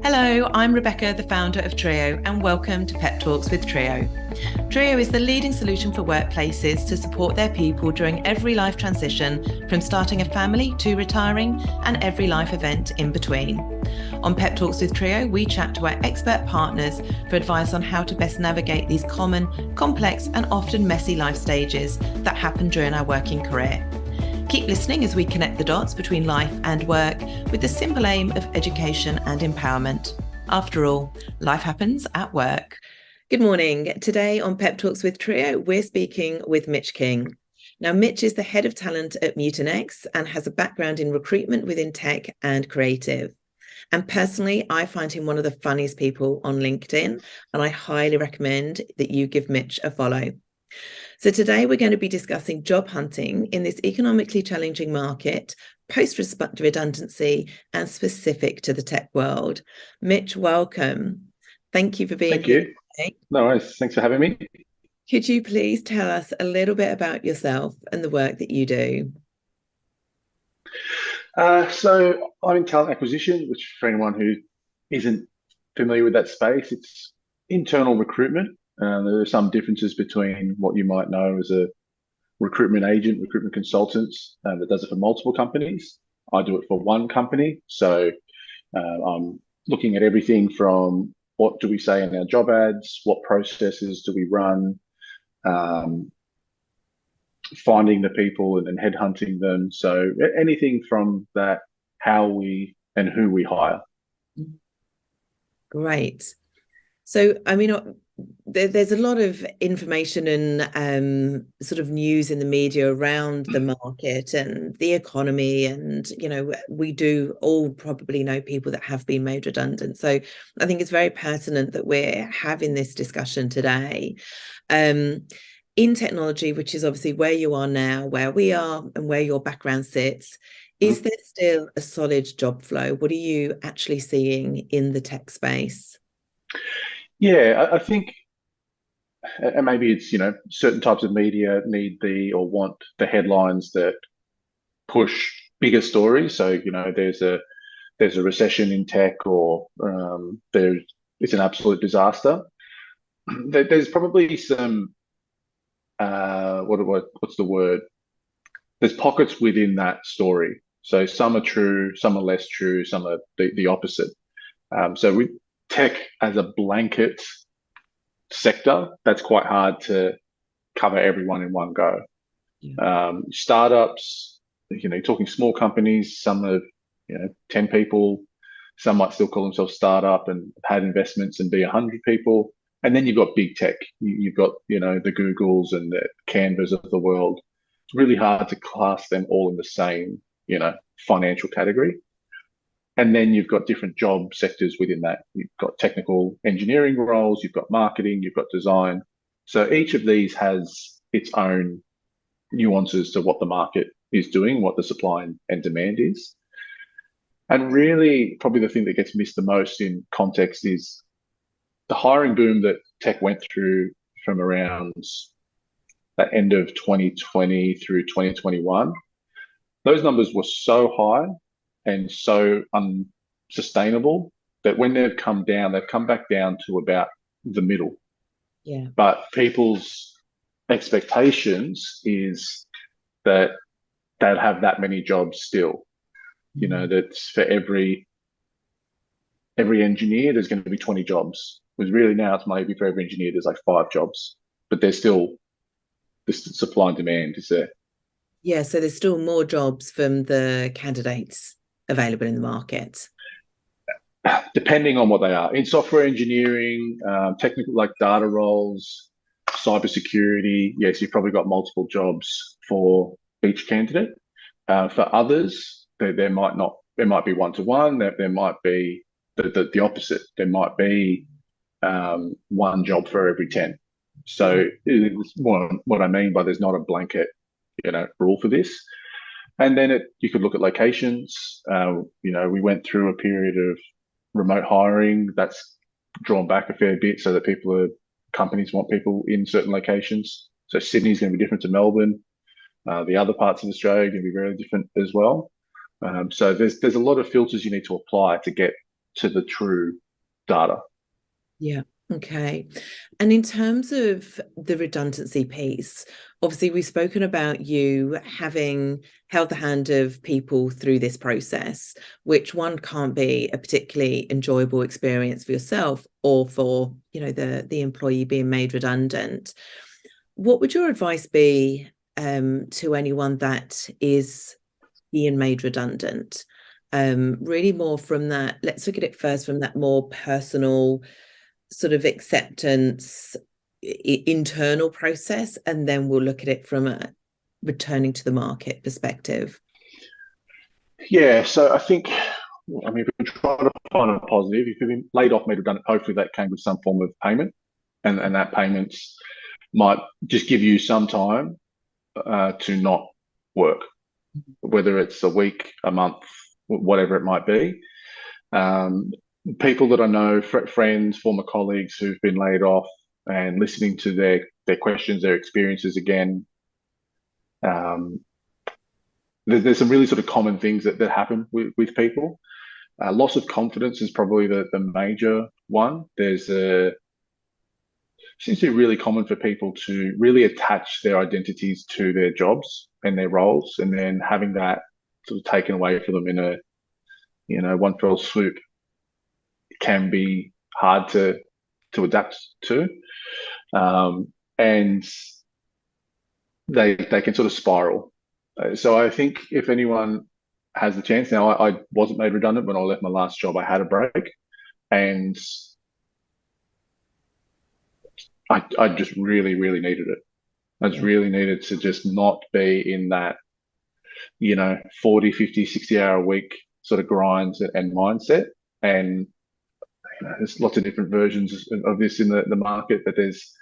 Hello, I'm Rebecca, the founder of triiyo, and welcome to Pep Talks with triiyo. triiyo is the leading solution for workplaces to support their people during every life transition, from starting a family to retiring and every life event in between. On Pep Talks with triiyo, we chat to our expert partners for advice on how to best navigate these common, complex, and often messy life stages that happen during our working career. Keep listening as we connect the dots between life and work with the simple aim of education and empowerment. After all, life happens at work. Good morning. Today on Pep Talks with triiyo, we're speaking with Mitch King. Now, Mitch is the head of talent at Mutinex and has a background in recruitment within tech and creative. And personally, I find him one of the funniest people on LinkedIn, and I highly recommend that you give Mitch a follow. So today we're going to be discussing job hunting in this economically challenging market, post-redundancy, and specific to the tech world. Mitch, welcome. Thank you for being here today. No worries. Thanks for having me. Could you please tell us a little bit about yourself and the work that you do? So I'm in talent acquisition, which for anyone who isn't familiar with that space, it's internal recruitment. There are some differences between what you might know as a recruitment agent, recruitment consultant that does it for multiple companies. I do it for one company. So I'm looking at everything from what do we say in our job ads, what processes do we run, finding the people and headhunting them. So anything from that, how we and who we hire. Great. So, I mean, there's a lot of information and sort of news in the media around the market and the economy. And, you know, we do all probably know people that have been made redundant. So I think it's very pertinent that we're having this discussion today. In technology, which is obviously where you are now, where we are, and where your background sits, is there still a solid job flow? What are you actually seeing in the tech space? Yeah, I think, and maybe it's, certain types of media need or want the headlines that push bigger stories. So, there's a recession in tech, or it's an absolute disaster. There's probably some what's the word? There's pockets within that story. So some are true, some are less true, some are the opposite. So with tech as a blanket sector, that's quite hard to cover everyone in one go. Yeah. Startups, you're talking small companies, some of 10 people, some might still call themselves startup and had investments and be 100 people. And then you've got big tech. You've got, the Googles and the Canvas of the world. It's really hard to class them all in the same, financial category. And then you've got different job sectors within that. You've got technical engineering roles, you've got marketing, you've got design. So each of these has its own nuances to what the market is doing, what the supply and demand is. And really, probably the thing that gets missed the most in context is the hiring boom that tech went through from around the end of 2020 through 2021. Those numbers were so high and so unsustainable that when they've come down, they've come back down to about the middle. Yeah. But people's expectations is that they'll have that many jobs still. That's for every engineer, there's going to be 20 jobs. Because really now it's maybe for every engineer, there's like 5 jobs, but there's still this supply and demand is there. Yeah, so there's still more jobs from the candidates available in the market. Depending on what they are. In software engineering, technical like data roles, cybersecurity, yes, you've probably got multiple jobs for each candidate. For others, there might be one-to-one, there might be the opposite. There might be one job for every 10. So it's what I mean by there's not a blanket, rule for this. And then you could look at locations. We went through a period of remote hiring that's drawn back a fair bit so that companies want people in certain locations. So Sydney's going to be different to Melbourne. The other parts of Australia are going to be very different as well. So there's a lot of filters you need to apply to get to the true data. Yeah. Okay. And in terms of the redundancy piece, obviously we've spoken about you having held the hand of people through this process, which one can't be a particularly enjoyable experience for yourself or for, the employee being made redundant. What would your advice be to anyone that is being made redundant? Really more from that, let's look at it first from that more personal sort of acceptance internal process, and then we'll look at it from a returning to the market perspective. Yeah, so I think, if we try to find a positive, if you've been laid off, made redundant, hopefully that came with some form of payment, and that payments might just give you some time to not work, whether it's a week, a month, whatever it might be. People that I know, friends, former colleagues who've been laid off, and listening to their questions, their experiences again. There's some really sort of common things that happen with people. Loss of confidence is probably the major one. Seems to be really common for people to really attach their identities to their jobs and their roles, and then having that sort of taken away from them in a one fell swoop can be hard to adapt to, and they can sort of spiral. So I think if anyone has the chance, now I wasn't made redundant when I left my last job. I had a break, and I just really, really needed it. I just really needed to just not be in that, 40, 50, 60 hour a week sort of grind and mindset. And there's lots of different versions of this in the market, but there's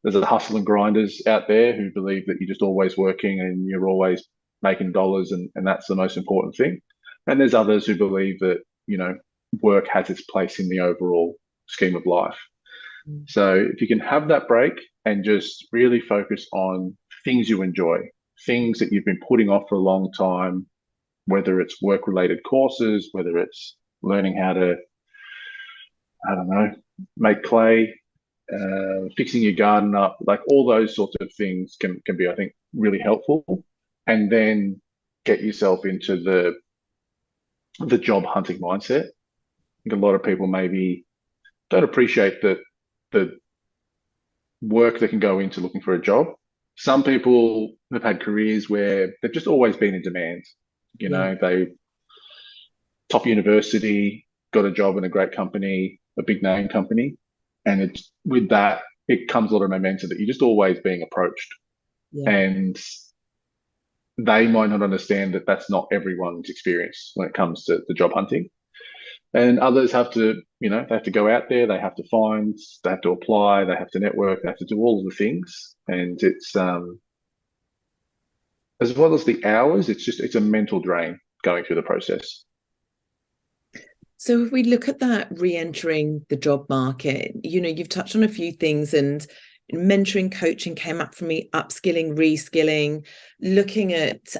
a hustle and grinders out there who believe that you're just always working and you're always making dollars, and that's the most important thing. And there's others who believe that, work has its place in the overall scheme of life. So if you can have that break and just really focus on things you enjoy, things that you've been putting off for a long time, whether it's work-related courses, whether it's learning how to, I don't know, make clay, fixing your garden up, like all those sorts of things can be, I think, really helpful. And then get yourself into the job hunting mindset. I think a lot of people maybe don't appreciate the work that can go into looking for a job. Some people have had careers where they've just always been in demand. They top university, got a job in a great company, a big name company, and it's with that it comes a lot of momentum that you're just always being approached, and they might not understand that that's not everyone's experience when it comes to the job hunting. And others have to, they have to go out there, they have to find, they have to apply, they have to network, they have to do all of the things. And it's, as well as the hours, it's a mental drain going through the process. So if we look at that re-entering the job market, you've touched on a few things, and mentoring, coaching came up for me, upskilling, reskilling, looking at,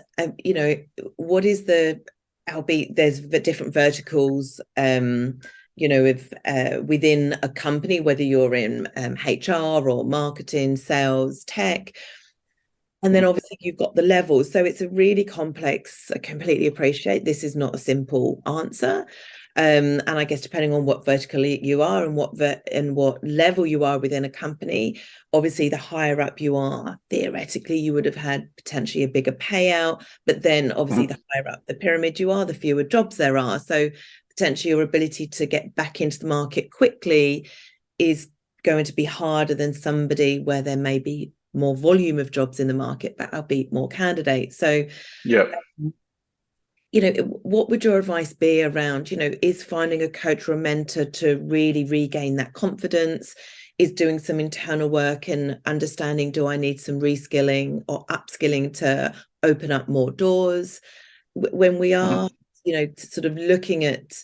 what is albeit there's different verticals, within a company, whether you're in HR or marketing, sales, tech. And then obviously you've got the levels. So it's a really complex, I completely appreciate this is not a simple answer. And I guess depending on what vertical you are and what level you are within a company, obviously the higher up you are, theoretically you would have had potentially a bigger payout, but then obviously the higher up the pyramid you are, the fewer jobs there are. So potentially your ability to get back into the market quickly is going to be harder than somebody where there may be more volume of jobs in the market, but albeit more candidates. So what would your advice be around, is finding a coach or a mentor to really regain that confidence, is doing some internal work and understanding, do I need some reskilling or upskilling to open up more doors? When we are, sort of looking at,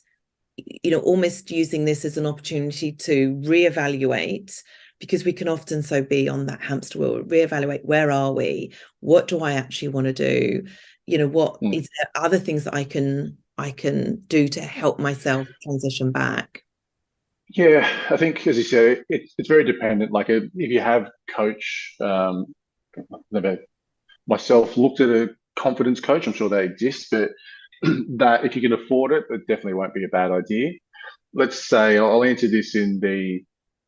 almost using this as an opportunity to reevaluate, because we can often so be on that hamster wheel, reevaluate, where are we? What do I actually want to do? What is there other things that I can I can do to help myself transition back? Yeah, I think, as you said, it's very dependent. Like if you have coach, myself looked at a confidence coach. I'm sure they exist, but that if you can afford it, it definitely won't be a bad idea. Let's say I'll answer this in the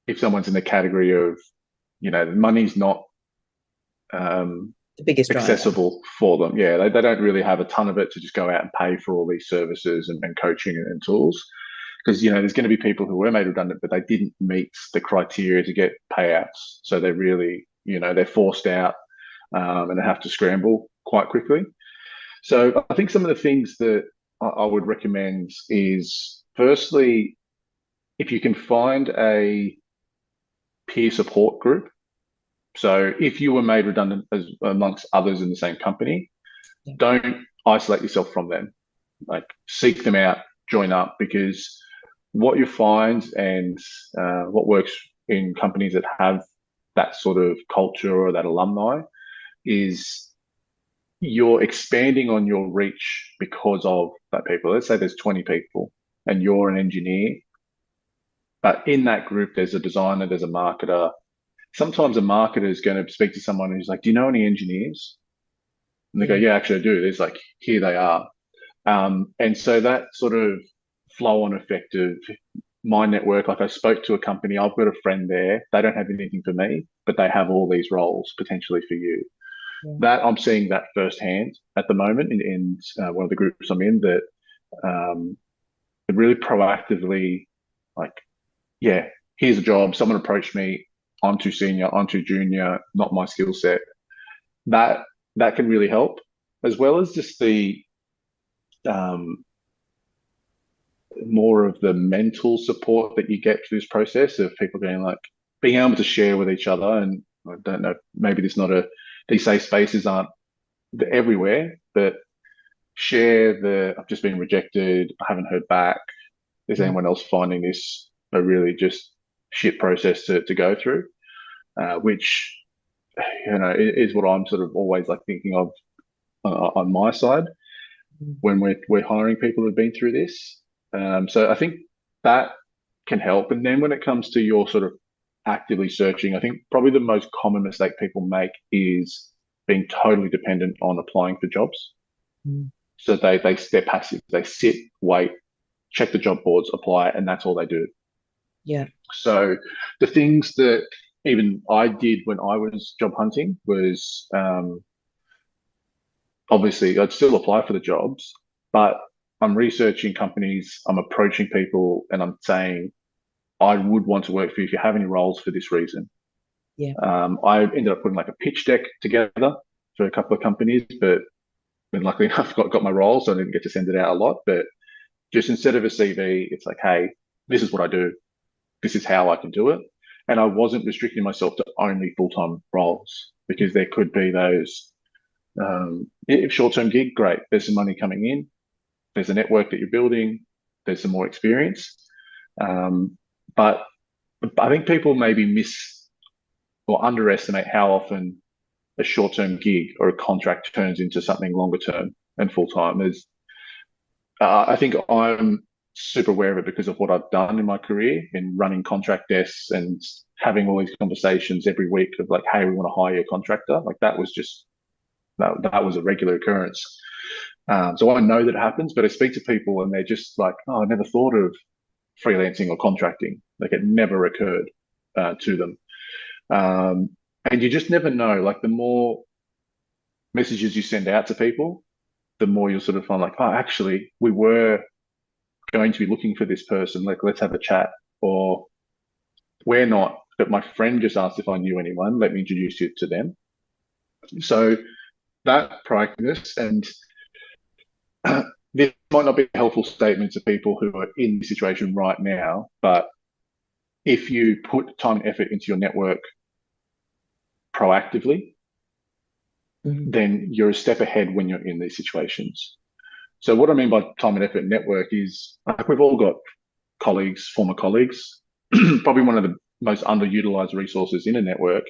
if someone's in the category of, money's not The biggest driver. accessible for them. Yeah, they don't really have a ton of it to just go out and pay for all these services and coaching and tools. Because, there's going to be people who were made redundant, but they didn't meet the criteria to get payouts. So they're really, they're forced out and they have to scramble quite quickly. So I think some of the things that I would recommend is firstly, if you can find a peer support group. So if you were made redundant as amongst others in the same company, don't isolate yourself from them. Like seek them out, join up, because what you find and what works in companies that have that sort of culture or that alumni is you're expanding on your reach because of that people. Let's say there's 20 people and you're an engineer, but in that group, there's a designer, there's a marketer. Sometimes a marketer is going to speak to someone who's like, do you know any engineers? And they go, yeah, actually I do. There's like, here they are. And so that sort of flow on effect of my network, like I spoke to a company, I've got a friend there, they don't have anything for me, but they have all these roles potentially for you. That I'm seeing that firsthand at the moment in one of the groups I'm in, that really proactively, like, yeah, here's a job, someone approached me, I'm too senior, I'm too junior, not my skill set. That can really help, as well as just the um, more of the mental support that you get through this process of people going like being able to share with each other. And I don't know, maybe these safe spaces aren't everywhere, but share I've just been rejected, I haven't heard back. Is anyone else finding this a really just shit process to go through? Which, is what I'm sort of always like thinking of on my side when we're hiring people who've been through this. So I think that can help. And then when it comes to your sort of actively searching, I think probably the most common mistake people make is being totally dependent on applying for jobs. So they're passive. They sit, wait, check the job boards, apply, and that's all they do. Yeah. So the things that even I did when I was job hunting was obviously I'd still apply for the jobs, but I'm researching companies, I'm approaching people, and I'm saying, I would want to work for you if you have any roles for this reason. Yeah. I ended up putting like a pitch deck together for a couple of companies, but luckily enough, got my role, so I didn't get to send it out a lot. But just instead of a CV, it's like, hey, this is what I do. This is how I can do it. And I wasn't restricting myself to only full-time roles, because there could be those if short-term gig, great. There's some money coming in. There's a network that you're building. There's some more experience. But I think people maybe miss or underestimate how often a short-term gig or a contract turns into something longer term and full-time. I think I'm super aware of it because of what I've done in my career in running contract desks and having all these conversations every week of like, hey, we want to hire a contractor. Like that was a regular occurrence. So I know that it happens, but I speak to people and they're just like, oh, I never thought of freelancing or contracting. Like it never occurred to them. And you just never know. Like the more messages you send out to people, the more you'll sort of find like, oh, actually, we were going to be looking for this person. Like, let's have a chat. Or we're not, but my friend just asked if I knew anyone. Let me introduce you to them. So that proactiveness, and this might not be a helpful statement to people who are in this situation right now, but if you put time and effort into your network proactively, then you're a step ahead when you're in these situations. So what I mean by time and effort network is like we've all got colleagues, former colleagues. Probably one of the most underutilized resources in a network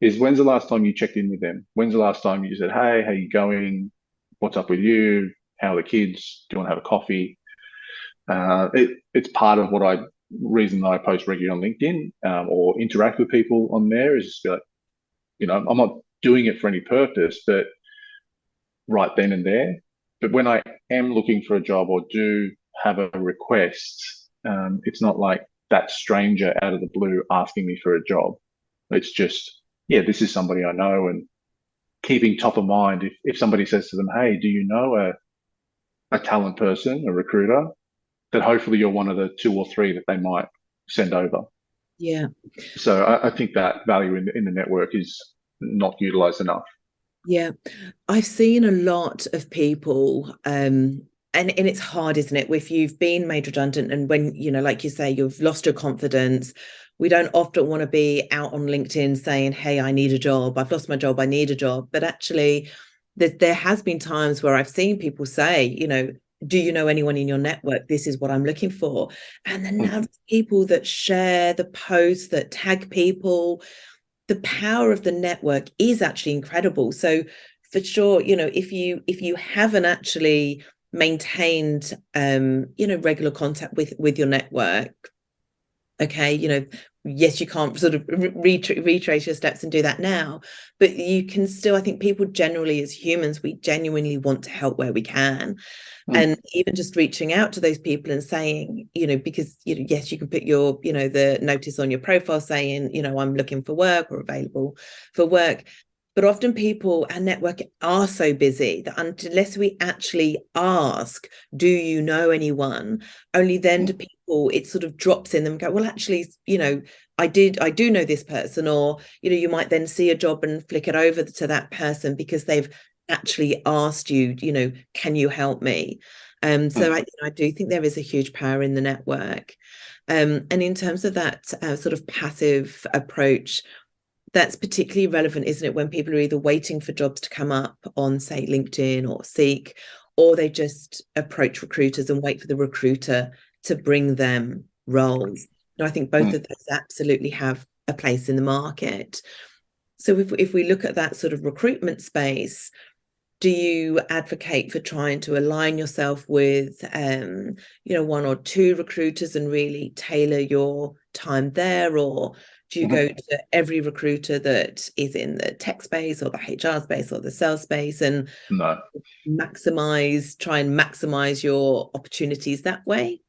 is when's the last time you checked in with them? When's the last time you said, hey, how you going? What's up with you? how are the kids? Do you want to have a coffee? It's part of reason that I post regularly on LinkedIn, or interact with people on there, is just be like, I'm not doing it for any purpose, but right then and there. But when I am looking for a job or do have a request, it's not like that stranger out of the blue asking me for a job. It's just, yeah, this is somebody I know, and keeping top of mind. If somebody says to them, hey, do you know a talent person, a recruiter, that hopefully you're one of the 2 or 3 that they might send over. Yeah. So I think that value in the network is not utilized enough. Yeah. I've seen a lot of people, and it's hard, isn't it? If you've been made redundant and when, like you say, you've lost your confidence, we don't often want to be out on LinkedIn saying, hey, I need a job. I've lost my job. I need a job. But actually, there has been times where I've seen people say, do you know anyone in your network? This is what I'm looking for. And then now people that share the posts, that tag people, the power of the network is actually incredible. So for sure, if you haven't actually maintained regular contact with your network, okay, yes, you can't sort of retrace your steps and do that now, but you can still, I think people generally as humans, we genuinely want to help where we can. And even just reaching out to those people and saying, because, yes, you can put your, the notice on your profile saying, I'm looking for work or available for work. But often people, our network are so busy that unless we actually ask, do you know anyone? Only then do people, it sort of drops in them and go, well, actually, I do know this person. Or, you might then see a job and flick it over to that person because they've actually asked you, can you help me? So I do think there is a huge power in the network. And in terms of that sort of passive approach, that's particularly relevant, isn't it, when people are either waiting for jobs to come up on, say, LinkedIn or Seek, or they just approach recruiters and wait for the recruiter to bring them roles. I think both of those absolutely have a place in the market. So if we look at that sort of recruitment space, do you advocate for trying to align yourself with, 1 or 2 recruiters and really tailor your time there? Or do you go to every recruiter that is in the tech space or the HR space or the sales space and No. try and maximize your opportunities that way?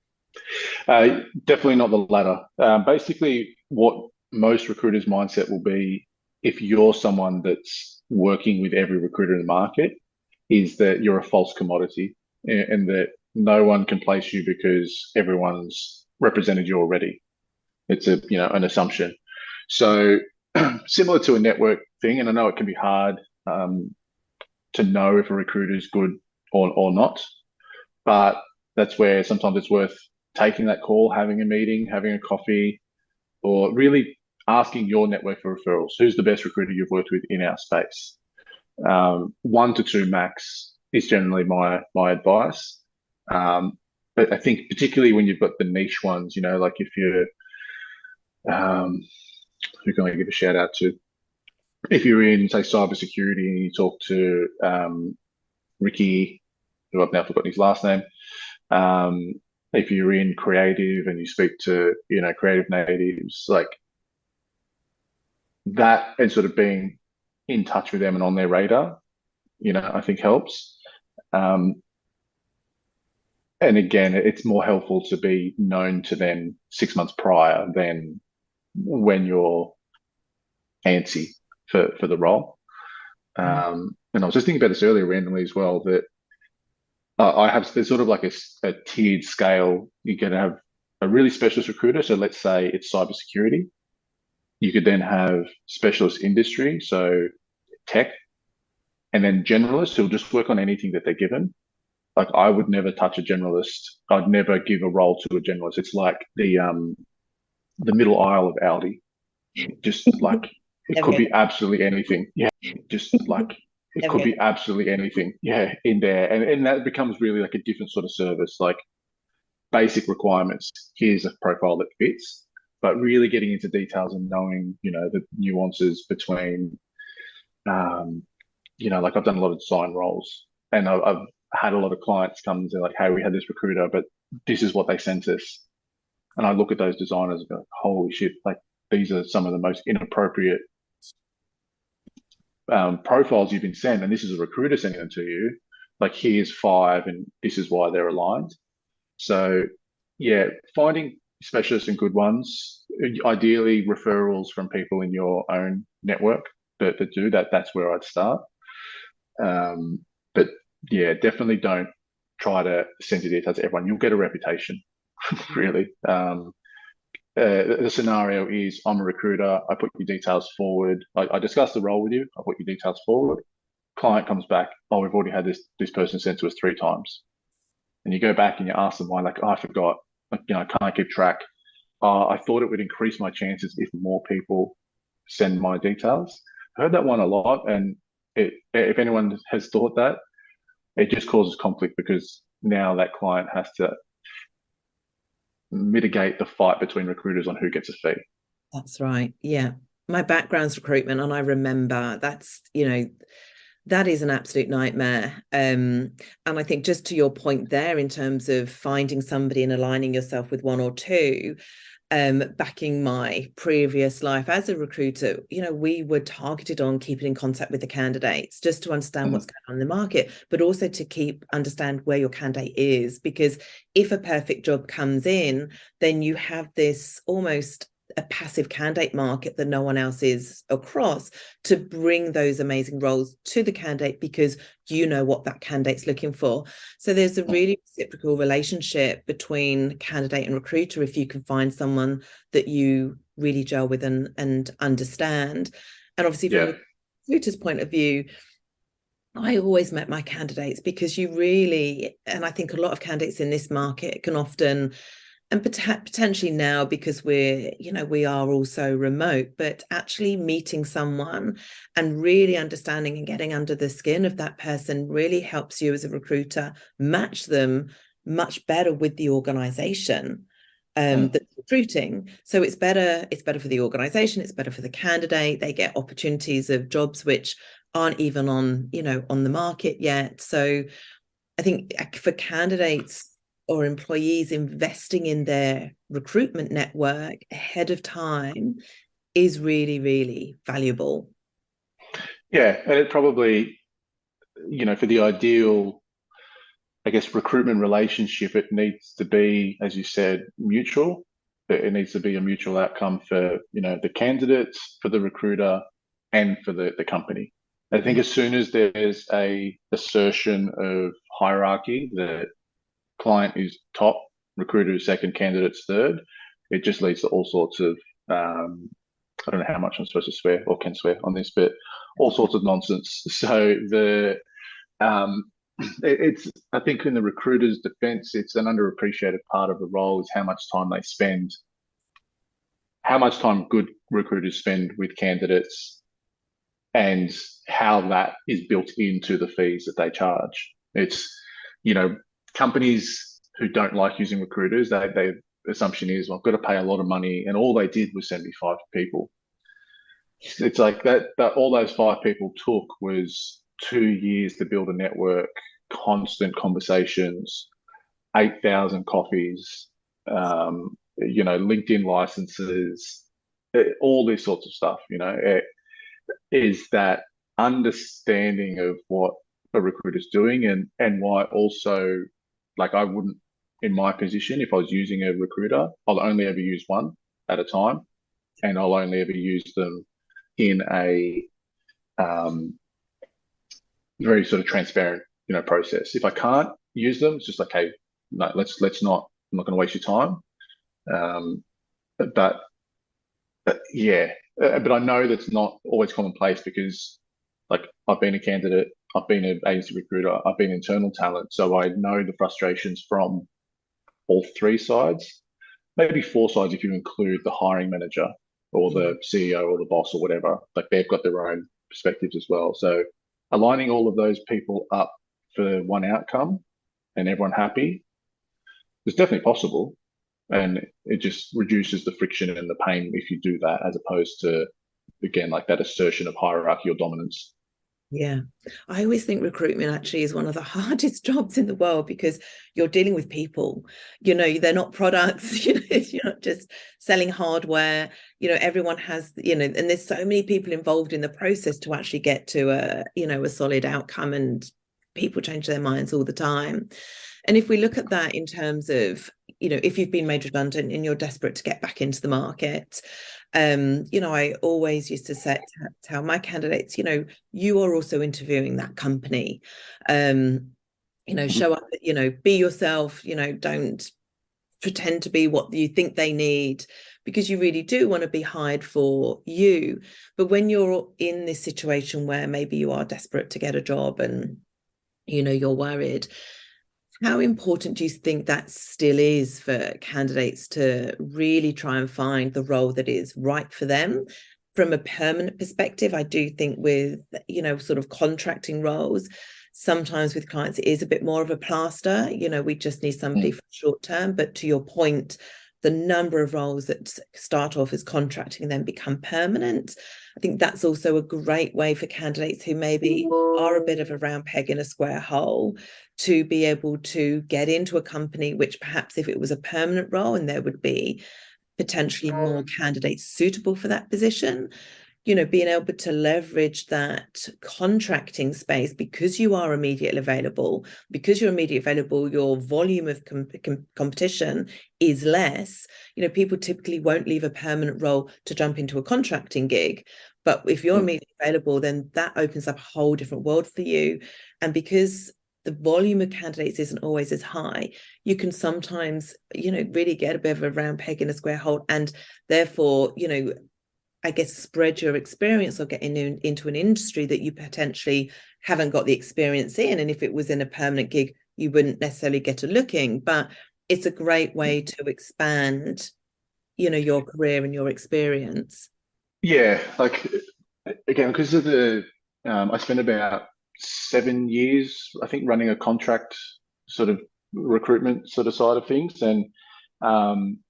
Definitely not the latter. Basically, what most recruiters' mindset will be, if you're someone that's working with every recruiter in the market, is that you're a false commodity, and that no one can place you because everyone's represented you already. It's an assumption. So similar to a network thing, and I know it can be hard to know if a recruiter is good or not, but that's where sometimes it's worth taking that call, having a meeting, having a coffee, or really asking your network for referrals. Who's the best recruiter you've worked with in our space? 1 to 2 max is generally my advice. But I think particularly when you've got the niche ones, like if you're, who can I give a shout out to? If you're in, say, cybersecurity and you talk to Ricky, who I've now forgotten his last name. If you're in creative and you speak to, creative natives, like that, and sort of being in touch with them and on their radar, I think helps. And again, it's more helpful to be known to them 6 months prior than when you're antsy for the role. And I was just thinking about this earlier randomly as well, that there's sort of like a tiered scale. You can have a really specialist recruiter. So let's say it's cybersecurity. You could then have specialist industry, so tech, and then generalists who'll just work on anything that they're given. Like I would never touch a generalist. I'd never give a role to a generalist. It's like the middle aisle of Aldi. Just like it could be absolutely anything. Yeah, just like it could be absolutely anything. Yeah, in there, and that becomes really like a different sort of service. Like basic requirements. Here's a profile that fits, but really getting into details and knowing, the nuances between, like I've done a lot of design roles, and I've had a lot of clients come and say like, hey, we had this recruiter, but this is what they sent us. And I look at those designers and go, holy shit, like these are some of the most inappropriate profiles you've been sent. And this is a recruiter sending them to you. Like, here's 5, and this is why they're aligned. So, yeah, finding specialists and good ones, ideally referrals from people in your own network that do that. That's where I'd start. But yeah, definitely don't try to send your details to everyone. You'll get a reputation, really. The scenario is I'm a recruiter. I put your details forward. I discuss the role with you. I put your details forward. Client comes back. Oh, we've already had this person sent to us 3 times. And you go back and you ask them why, like, oh, I forgot. Like, I can't keep track. I thought it would increase my chances if more people send my details. I heard that one a lot, and if anyone has thought that, it just causes conflict because now that client has to mitigate the fight between recruiters on who gets a fee. That's right. Yeah. My background's recruitment, and I remember that is an absolute nightmare. And I think just to your point there, in terms of finding somebody and aligning yourself with one or two, back in my previous life as a recruiter, we were targeted on keeping in contact with the candidates just to understand what's going on in the market, but also to understand where your candidate is. Because if a perfect job comes in, then you have this almost a passive candidate market that no one else is across to bring those amazing roles to the candidate because you know what that candidate's looking for. So there's a really reciprocal relationship between candidate and recruiter if you can find someone that you really gel with and understand. And obviously from the recruiter's point of view, I always met my candidates because you really, and I think a lot of candidates in this market can often, and potentially now because we are also remote, but actually meeting someone and really understanding and getting under the skin of that person really helps you as a recruiter match them much better with the organization that's recruiting. So it's better for the organization, it's better for the candidate. They get opportunities of jobs which aren't even on the market yet. So I think for candidates or employees, investing in their recruitment network ahead of time is really, really valuable. Yeah, and it probably, for the ideal, I guess, recruitment relationship, it needs to be, as you said, mutual. It needs to be a mutual outcome for, the candidates, for the recruiter, and for the company. I think as soon as there's a assertion of hierarchy that client is top, recruiter is second, candidate's third, it just leads to all sorts of, I don't know how much I'm supposed to swear or can swear on this, but all sorts of nonsense. So it's, I think in the recruiter's defense, it's an underappreciated part of the role is how much time they spend, how much time good recruiters spend with candidates and how that is built into the fees that they charge. It's, companies who don't like using recruiters, they assumption is, well, I've got to pay a lot of money, and all they did was send me 5 people. It's like that all those 5 people took was 2 years to build a network, constant conversations, 8,000 coffees, LinkedIn licenses, all these sorts of stuff. It is that understanding of what a recruiter's doing and why also, like, I wouldn't, in my position, if I was using a recruiter, I'll only ever use one at a time, and I'll only ever use them in a very sort of transparent, process. If I can't use them, it's just like, hey, no, let's not. I'm not going to waste your time. But yeah, but I know that's not always commonplace because, like, I've been a candidate, I've been an agency recruiter, I've been internal talent, so I know the frustrations from all 3 sides, maybe 4 sides if you include the hiring manager or the CEO or the boss or whatever. Like, they've got their own perspectives as well. So aligning all of those people up for one outcome and everyone happy is definitely possible. And it just reduces the friction and the pain if you do that, as opposed to, again, like that assertion of hierarchy or dominance. Yeah. I always think recruitment actually is one of the hardest jobs in the world because you're dealing with people. They're not products. You're not just selling hardware. Everyone has, and there's so many people involved in the process to actually get to a solid outcome, and people change their minds all the time. And if we look at that in terms of, if you've been made redundant and you're desperate to get back into the market, I always used to tell my candidates, you are also interviewing that company. Show up, be yourself, don't pretend to be what you think they need, because you really do want to be hired for you. But when you're in this situation where maybe you are desperate to get a job and you're worried, how important do you think that still is for candidates to really try and find the role that is right for them from a permanent perspective? I do think with, sort of contracting roles, sometimes with clients, it is a bit more of a plaster. We just need somebody for short term. But to your point, the number of roles that start off as contracting and then become permanent, I think that's also a great way for candidates who maybe are a bit of a round peg in a square hole to be able to get into a company which perhaps if it was a permanent role and there would be potentially more candidates suitable for that position, being able to leverage that contracting space because you are immediately available. Because you're immediately available, your volume of competition is less. People typically won't leave a permanent role to jump into a contracting gig. But if you're immediately available, then that opens up a whole different world for you. And because the volume of candidates isn't always as high, you can sometimes, really get a bit of a round peg in a square hole, and therefore, I guess, spread your experience or get into an industry that you potentially haven't got the experience in. And if it was in a permanent gig, you wouldn't necessarily get a looking, but it's a great way to expand, your career and your experience. Yeah, like again, because of I spent about 7 years, I think, running a contract sort of recruitment sort of side of things, and um,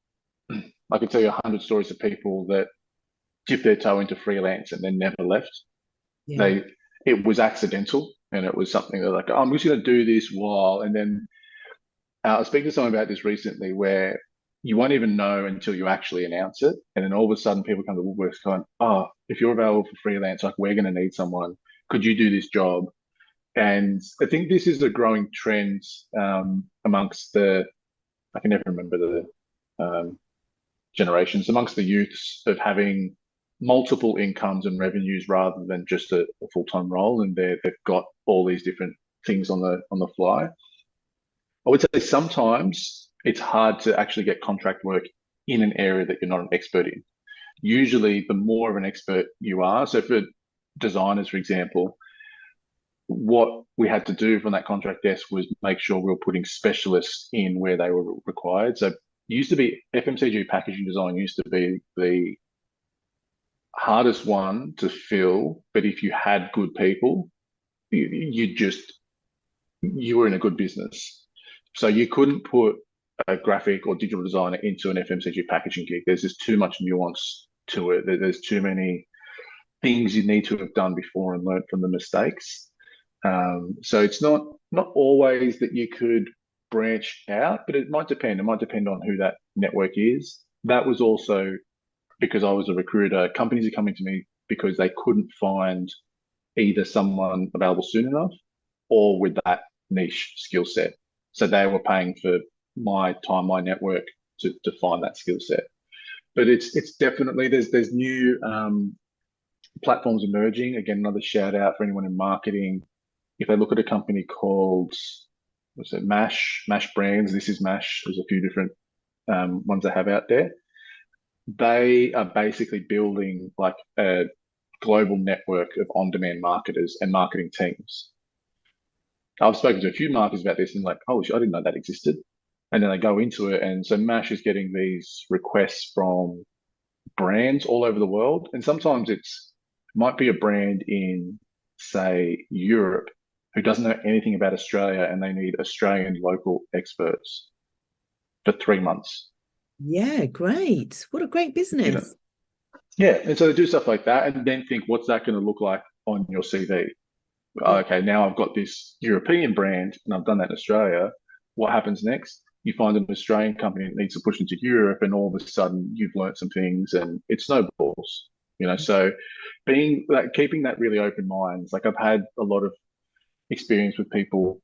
I could tell you 100 stories of people that dipped their toe into freelance and then never left. Yeah. They It was accidental, and it was something that like, oh, I'm just going to do this while, and then I was speaking to someone about this recently where you won't even know until you actually announce it. And then all of a sudden people come to woodworks going, oh, if you're available for freelance, like we're going to need someone. Could you do this job? And I think this is a growing trend amongst I can never remember the generations, amongst the youths, of having multiple incomes and revenues rather than just a full-time role. And they've got all these different things on the fly. I would say sometimes it's hard to actually get contract work in an area that you're not an expert in. Usually, the more of an expert you are, so for designers, for example, what we had to do from that contract desk was make sure we were putting specialists in where they were required. So it used to be FMCG packaging design used to be the hardest one to fill, but if you had good people, you were in a good business. So you couldn't put a graphic or digital designer into an FMCG packaging gig. There's just too much nuance to it. There's too many things you need to have done before and learned from the mistakes. So it's not always that you could branch out, but it might depend. It might depend on who that network is. That was also because I was a recruiter. Companies are coming to me because they couldn't find either someone available soon enough or with that niche skill set. So they were paying for my time, my network to find that skill set. But it's definitely there's new platforms emerging. Again, another shout out for anyone in marketing. If they look at a company called what's it, Mash Brands, this is Mash. There's a few different ones they have out there. They are basically building like a global network of on-demand marketers and marketing teams. I've spoken to a few marketers about this and like, oh, I didn't know that existed. And then they go into it. And so Mash is getting these requests from brands all over the world. And sometimes might be a brand in, say, Europe who doesn't know anything about Australia and they need Australian local experts for 3 months. Yeah, great. What a great You know, business. yeah. And so they do stuff like that and then think, what's that going to look like on your CV? Yeah. Okay, now I've got this European brand and I've done that in Australia. What happens next? You find an Australian company that needs to push into Europe, and all of a sudden you've learnt some things and it snowballs. So being like keeping that really open mind. Like I've had a lot of experience with people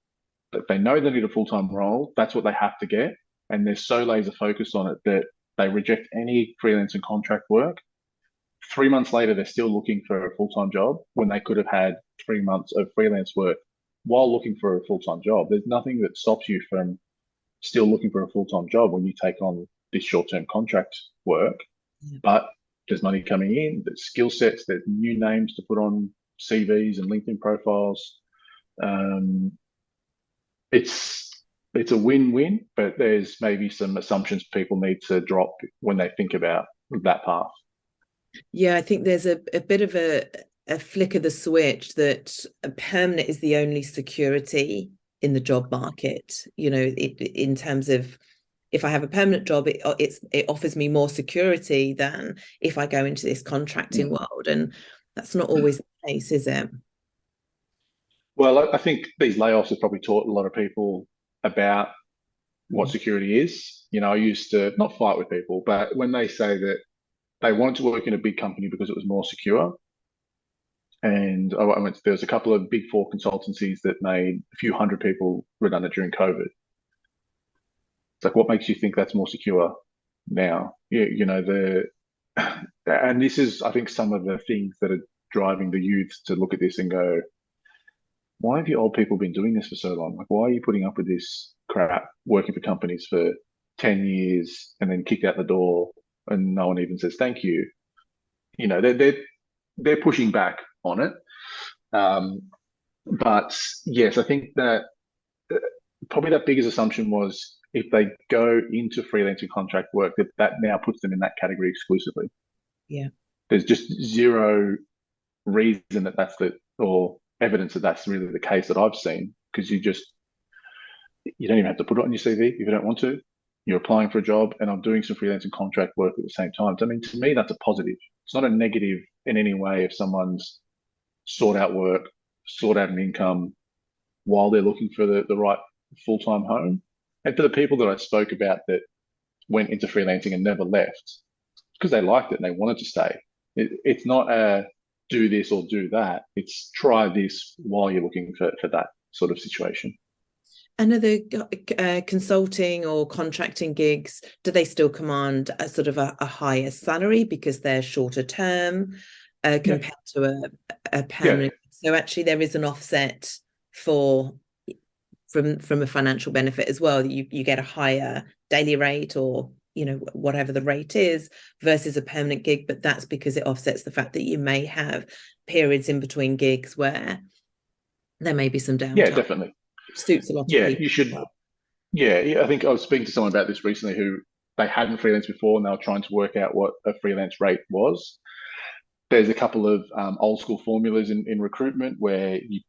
that they know they need a full-time role, that's what they have to get, and they're so laser focused on it that they reject any freelance and contract work. 3 months later, they're still looking for a full-time job when they could have had 3 months of freelance work while looking for a full-time job. There's nothing that stops you from still looking for a full-time job when you take on this short-term contract work. Yeah. But there's money coming in, there's skill sets, there's new names to put on CVs and LinkedIn profiles. Um, it's a win-win, but there's maybe some assumptions people need to drop when they think about that path. Yeah, I think there's a bit of a flick of the switch that a permanent is the only security in the job market. In terms of, if I have a permanent job, it offers me more security than if I go into this contracting world, and that's not always the case, is it? Well, I think these layoffs have probably taught a lot of people about what security is. I used to not fight with people, but when they say that they wanted to work in a big company because it was more secure, and there was a couple of big four consultancies that made a few hundred people redundant during COVID. It's like, what makes you think that's more secure now? And this is, I think, some of the things that are driving the youth to look at this and go, why have you old people been doing this for so long? Like, why are you putting up with this crap, working for companies for 10 years and then kicked out the door and no one even says thank you? They're pushing back on it. But yes, I think that probably that biggest assumption was if they go into freelancing contract work, that now puts them in that category exclusively. Yeah. There's just zero reason or evidence that that's really the case that I've seen, because you don't even have to put it on your CV if you don't want to. You're applying for a job, and I'm doing some freelancing contract work at the same time. So, I mean, to me, that's a positive. It's not a negative in any way if someone's sort out work, sort out an income while they're looking for the right full-time home. And for the people that I spoke about that went into freelancing and never left, because they liked it and they wanted to stay. It's not a do this or do that. It's try this while you're looking for that sort of situation. And are the consulting or contracting gigs, do they still command a sort of a higher salary because they're shorter term compared to a permanent? Yeah. So actually there is an offset from a financial benefit as well. You get a higher daily rate, or whatever the rate is, versus a permanent gig, but that's because it offsets the fact that you may have periods in between gigs where there may be some downtime. Yeah, definitely. Suits a lot of people. You should. Yeah, I think I was speaking to someone about this recently who they hadn't freelanced before and they were trying to work out what a freelance rate was. There's a couple of old school formulas in recruitment where you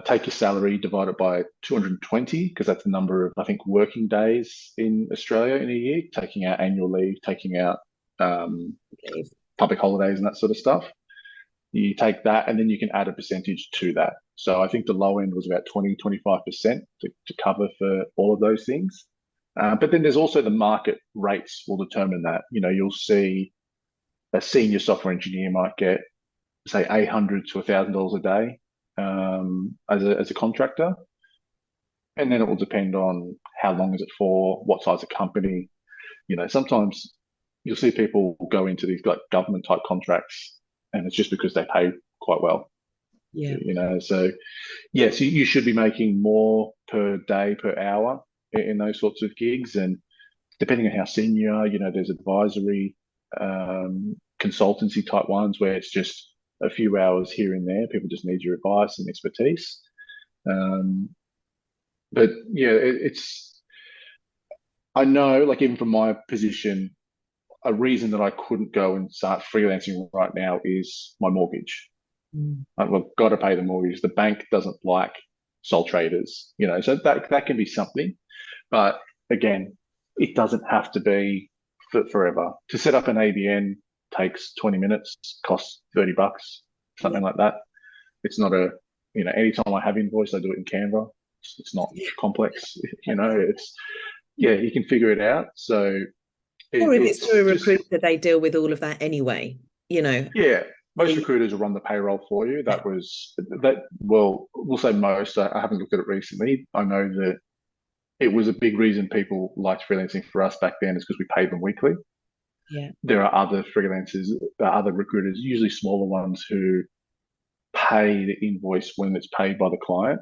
take your salary, divide it by 220, because that's the number of, I think, working days in Australia in a year, taking out annual leave, taking out public holidays and that sort of stuff. You take that and then you can add a percentage to that. So I think the low end was about 20-25% to cover for all of those things. But then there's also the market rates will determine that. You'll see a senior software engineer might get, say, $800 to $1,000 a day as a contractor. And then it will depend on how long is it for, what size of company. Sometimes you'll see people go into these like government type contracts and it's just because they pay quite well. Yeah. So yes, you should be making more per day, per hour in those sorts of gigs. And depending on how senior you are, there's advisory, consultancy type ones where it's just a few hours here and there. People just need your advice and expertise. But yeah, I know, like, even from my position, a reason that I couldn't go and start freelancing right now is my mortgage. Like, we've got to pay the mortgage. The bank doesn't like sole traders, so that can be something. But again, it doesn't have to be forever. To set up an ABN takes 20 minutes, costs $30, something like that. It's not a anytime I have invoice, I do it in Canva. It's not complex. It's, yeah, you can figure it out. So Or if it's through it's a just, recruiter, they deal with all of that anyway, you know. yeah, most The, recruiters will run the payroll for you. Well, we'll say most. I haven't looked at it recently. I know that it was a big reason people liked freelancing for us back then is because we paid them weekly. yeah, There are other freelancers, other recruiters, usually smaller ones, who pay the invoice when it's paid by the client.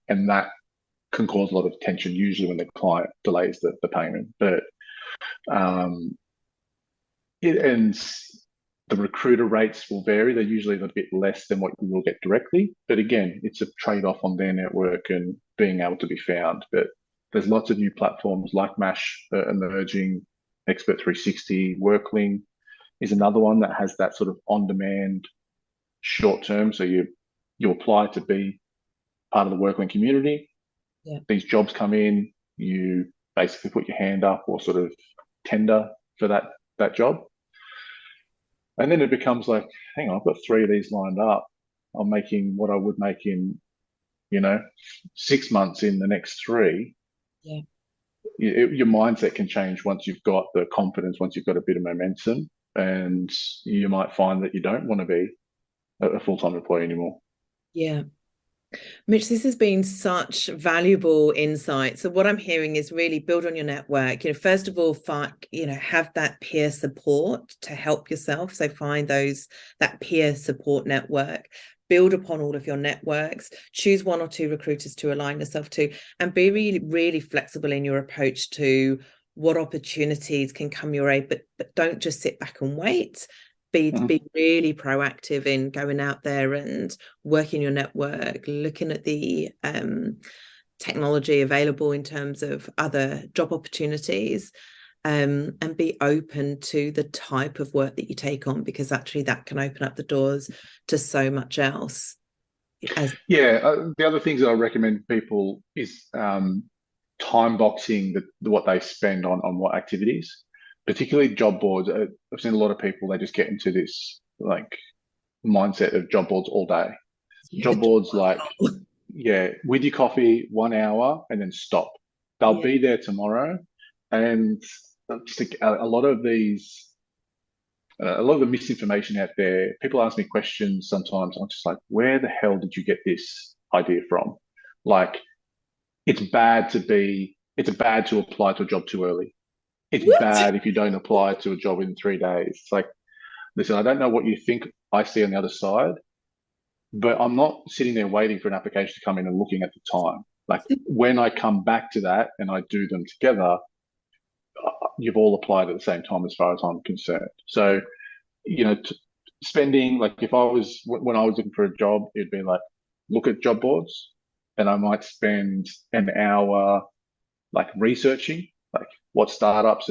And that can cause a lot of tension, usually when the client delays the payment. But um, and the recruiter rates will vary. They're usually a little bit less than what you will get directly. But again, it's a trade off on their network and being able to be found. But there's lots of new platforms like Mash emerging, Expert 360, Workling is another one that has that sort of on demand short term. So you apply to be part of the Workling community. yeah, These jobs come in, you basically put your hand up or sort of tender for that job. And then it becomes like, hang on, I've got 3 of these lined up. I'm making what I would make in, 6 months in the next 3. yeah. Your mindset can change once you've got the confidence, once you've got a bit of momentum, and you might find that you don't want to be a full-time employee anymore. Yeah. Mitch, this has been such valuable insight. So what I'm hearing is really build on your network. First of all, have that peer support to help yourself. So find that peer support network, build upon all of your networks, choose 1 or 2 recruiters to align yourself to, and be really, really flexible in your approach to what opportunities can come your way, but don't just sit back and wait. Be really proactive in going out there and working your network, looking at the technology available in terms of other job opportunities, and be open to the type of work that you take on, because actually that can open up the doors to so much else. The other things that I recommend people is time boxing what they spend on what activities, particularly job boards. I've seen a lot of people, they just get into this like mindset of job boards all day. Yeah, Job boards like, yeah, with your coffee, 1 hour and then stop. They'll yeah, be there tomorrow. And just a lot of these, a lot of the misinformation out there, people ask me questions sometimes. I'm just like, where the hell did you get this idea from? Like, it's bad to apply to a job too early. It's what? bad if you don't apply to a job in 3 days. It's like, listen, I don't know what you think I see on the other side, but I'm not sitting there waiting for an application to come in and looking at the time. Like when I come back to that and I do them together, you've all applied at the same time as far as I'm concerned. So, spending, like if I was, when I was looking for a job, it'd be like, look at job boards and I might spend an hour like researching, like what startups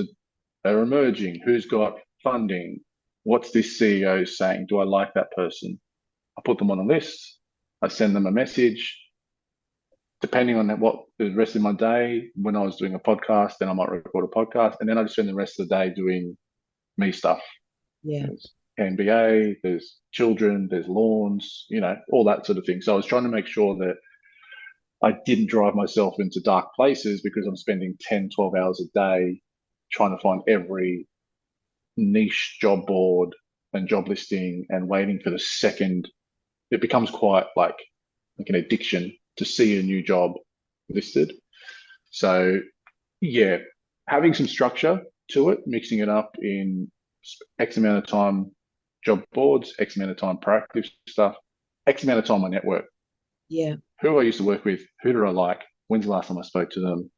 are emerging, who's got funding, what's this CEO saying? Do I like that person? I put them on a list. I send them a message. Depending on what the rest of my day, when I was doing a podcast, then I might record a podcast, and then I just spend the rest of the day doing me stuff. Yeah, There's MBA, there's children, there's lawns, all that sort of thing. So I was trying to make sure that I didn't drive myself into dark places because I'm spending 10, 12 hours a day trying to find every niche job board and job listing and waiting for the second. It becomes quite like an addiction to see a new job listed. So, yeah, having some structure to it, mixing it up in X amount of time job boards, X amount of time proactive stuff, X amount of time on network. yeah. Who I used to work with, who did I like? When's the last time I spoke to them?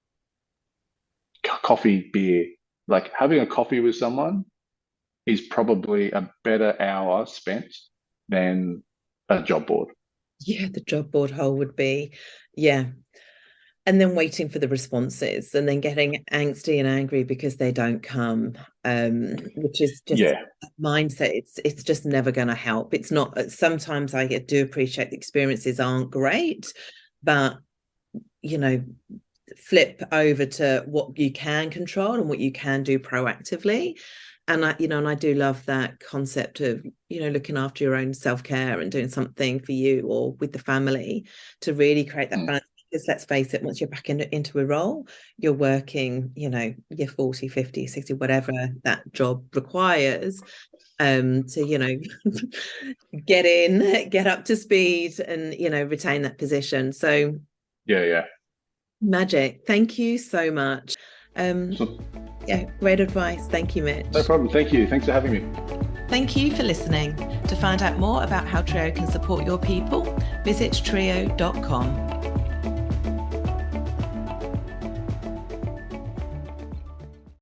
Coffee, beer. Like having a coffee with someone is probably a better hour spent than a job board. Yeah, the job board hole would be, yeah. And then waiting for the responses and then getting angsty and angry because they don't come, which is just Yeah. mindset. It's just never going to help. It's not, sometimes I do appreciate the experiences aren't great, but, flip over to what you can control and what you can do proactively. And I do love that concept of, looking after your own self-care and doing something for you or with the family to really create that balance. Because let's face it, once you're back into a role, you're working, you're 40, 50, 60, whatever that job requires, to, get up to speed and, retain that position. So Yeah. magic. Thank you so much. So, Yeah, great advice. Thank you, Mitch. no problem. Thank you. Thanks for having me. Thank you for listening. To find out more about how triiyo can support your people, visit triiyo.com.